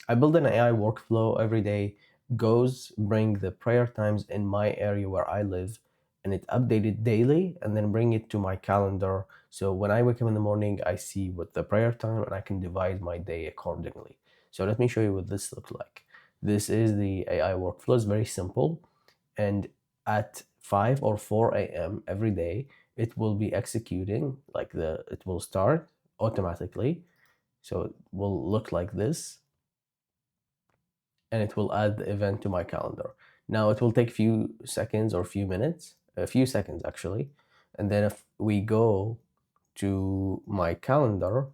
I build an AI workflow every day, goes bring the prayer times in my area where I live, and it updated daily, and then bring it to my calendar. So when I wake up in the morning, I see what the prayer time, and I can divide my day accordingly. So let me show you what this looks like. This is the AI workflow. It's very simple, and at 5 or 4 a.m. every day, it will be executing, it will start automatically. So it will look like this, and it will add the event to my calendar. Now it will take few seconds or few minutes, a few seconds actually. And then if we go to my calendar,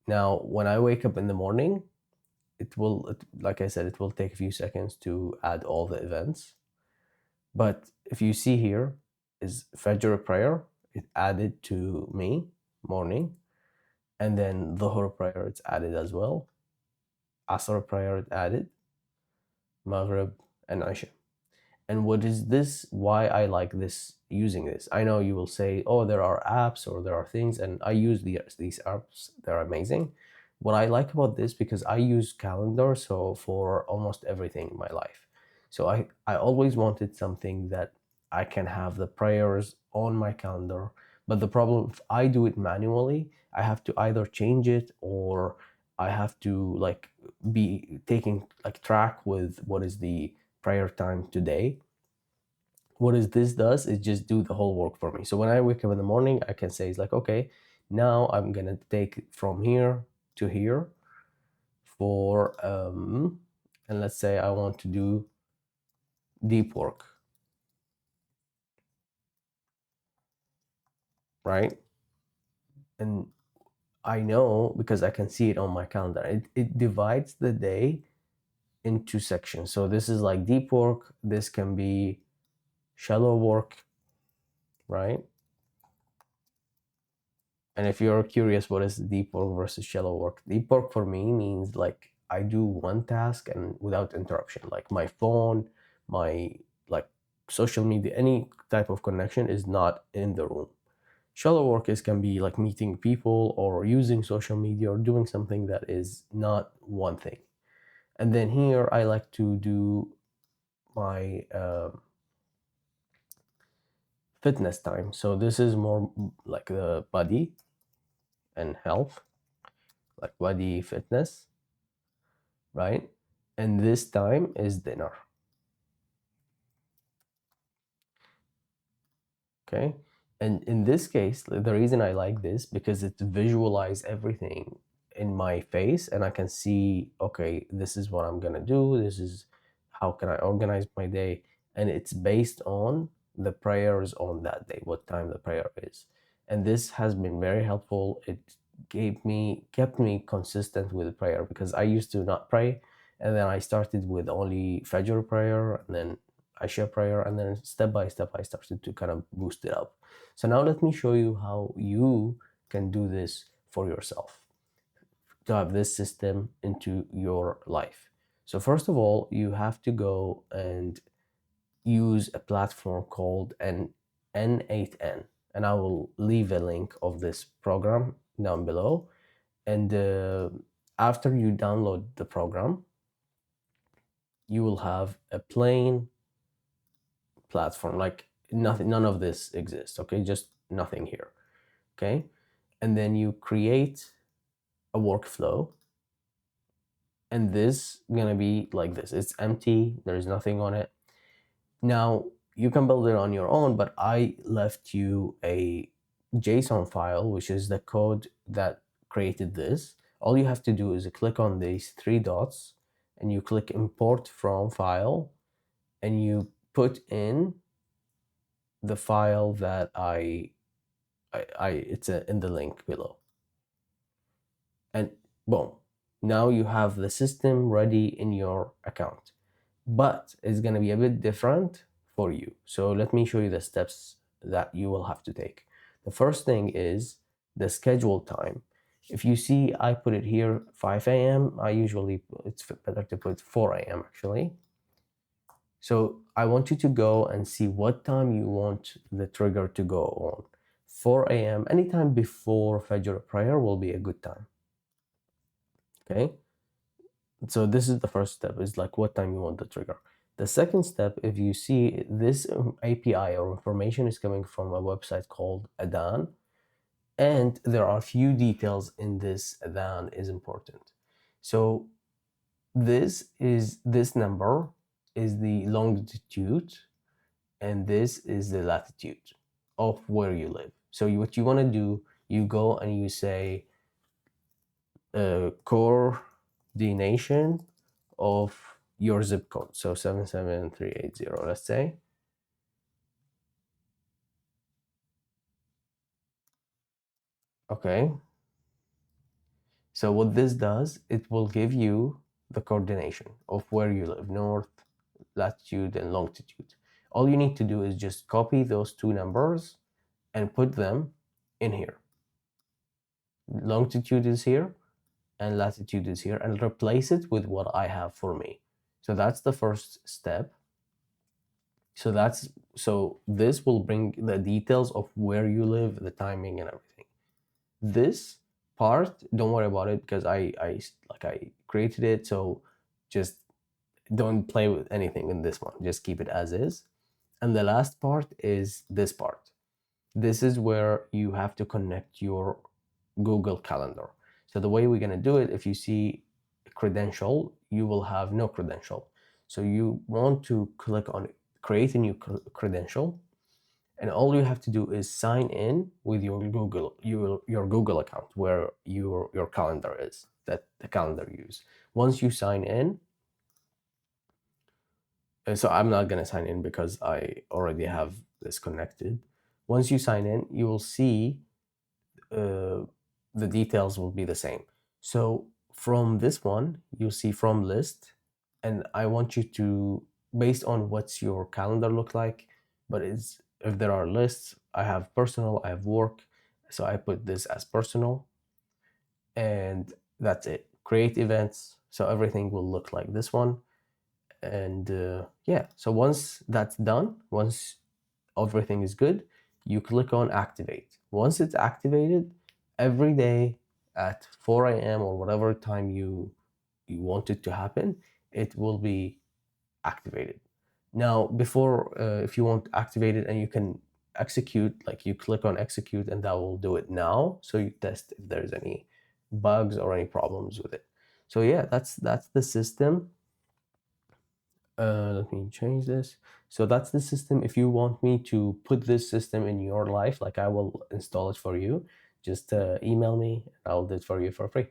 now when I wake up in the morning, like I said, it will take a few seconds to add all the events. But if you see here is Fajr prayer, it added to me, morning. And then Dhuhr prayer, it's added as well. Asr prayer, it added. Maghrib and Isha. And what is this? Why I like this, using this? I know you will say, oh, there are apps or there are things, and I use these apps. They're amazing. What I like about this, because I use calendar so for almost everything in my life. So I always wanted something that I can have the prayers on my calendar. But the problem, if I do it manually, I have to either change it, or I have to like be taking like track with what is the prayer time today. What is this does is just do the whole work for me. So when I wake up in the morning, I can say, it's like, okay, now I'm gonna take from here to here for and let's say I want to do deep work, right? And I know, because I can see it on my calendar, it divides the day into sections. So this is like deep work, this can be shallow work, right? And if you're curious what is deep work versus shallow work, deep work for me means like I do one task and without interruption, like my phone, my like social media, any type of connection is not in the room. Shallow work can be like meeting people or using social media or doing something that is not one thing. And then here I like to do my fitness time. So this is more like the body and health, like body fitness, right? And this time is dinner. Okay. And in this case, the reason I like this, because it visualize everything in my face, and I can see, okay, this is what I'm gonna do, this is how can I organize my day, and it's based on the prayers on that day, what time the prayer is. And this has been very helpful. It kept me consistent with prayer, because I used to not pray, and then I started with only Fajr prayer, and then Isha prayer, and then step by step I started to kind of boost it up. So now let me show you how you can do this for yourself, to have this system into your life. So first of all, you have to go and use a platform called an N8N, and I will leave a link of this program down below. And after you download the program, you will have a plain platform, like nothing, none of this exists. Okay, just nothing here. Okay, and then you create a workflow, and this gonna be like this. It's empty, there's nothing on it. Now you can build it on your own, but I left you a JSON file, which is the code that created this. All you have to do is click on these three dots, and you click import from file, and you put in the file that it's in the link below. And boom, now you have the system ready in your account. But it's going to be a bit different for you. So let me show you the steps that you will have to take. The first thing is the schedule time. If you see, I put it here 5 a.m. I usually, it's better to put 4 a.m. actually. So I want you to go and see what time you want the trigger to go on. 4 a.m. anytime before Fajr prayer will be a good time. Okay, So this is the first step, is like what time you want the trigger. The second step, if you see this API or information is coming from a website called Adan, and there are few details in this Adan is important. So this number is the longitude, and this is the latitude of where you live. So what you want to do, you go and you say coordination of your zip code. So 77380, let's say. Okay. So what this does, it will give you the coordination of where you live, north, latitude, and longitude. All you need to do is just copy those two numbers and put them in here. Longitude is here and latitude is here, and replace it with what I have for me. So that's the first step. So this will bring the details of where you live, the timing, and everything. This part, don't worry about it, because I created it. So just don't play with anything in this one. Just keep it as is. And the last part is this part. This is where you have to connect your Google Calendar. So the way we're going to do it, if you see credential, you will have no credential. So you want to click on create a new credential, and all you have to do is sign in with your Google account, where your calendar is, that the calendar you use. Once you sign in, so I'm not going to sign in because I already have this connected. Once you sign in, you will see uh, the details will be the same. So from this one, you'll see from list, and I want you to, based on what's your calendar look like, but it's, if there are lists, I have personal, I have work, so I put this as personal, and that's it. Create events, so everything will look like this one, and yeah. So once that's done, once everything is good, you click on activate. Once it's activated, every day at 4 a.m. or whatever time you want it to happen, it will be activated. Now, before, if you want activated and you can execute, like you click on execute and that will do it now. So you test if there's any bugs or any problems with it. So yeah, that's the system. Let me change this. So that's the system. If you want me to put this system in your life, like I will install it for you, just email me and I'll do it for you for free.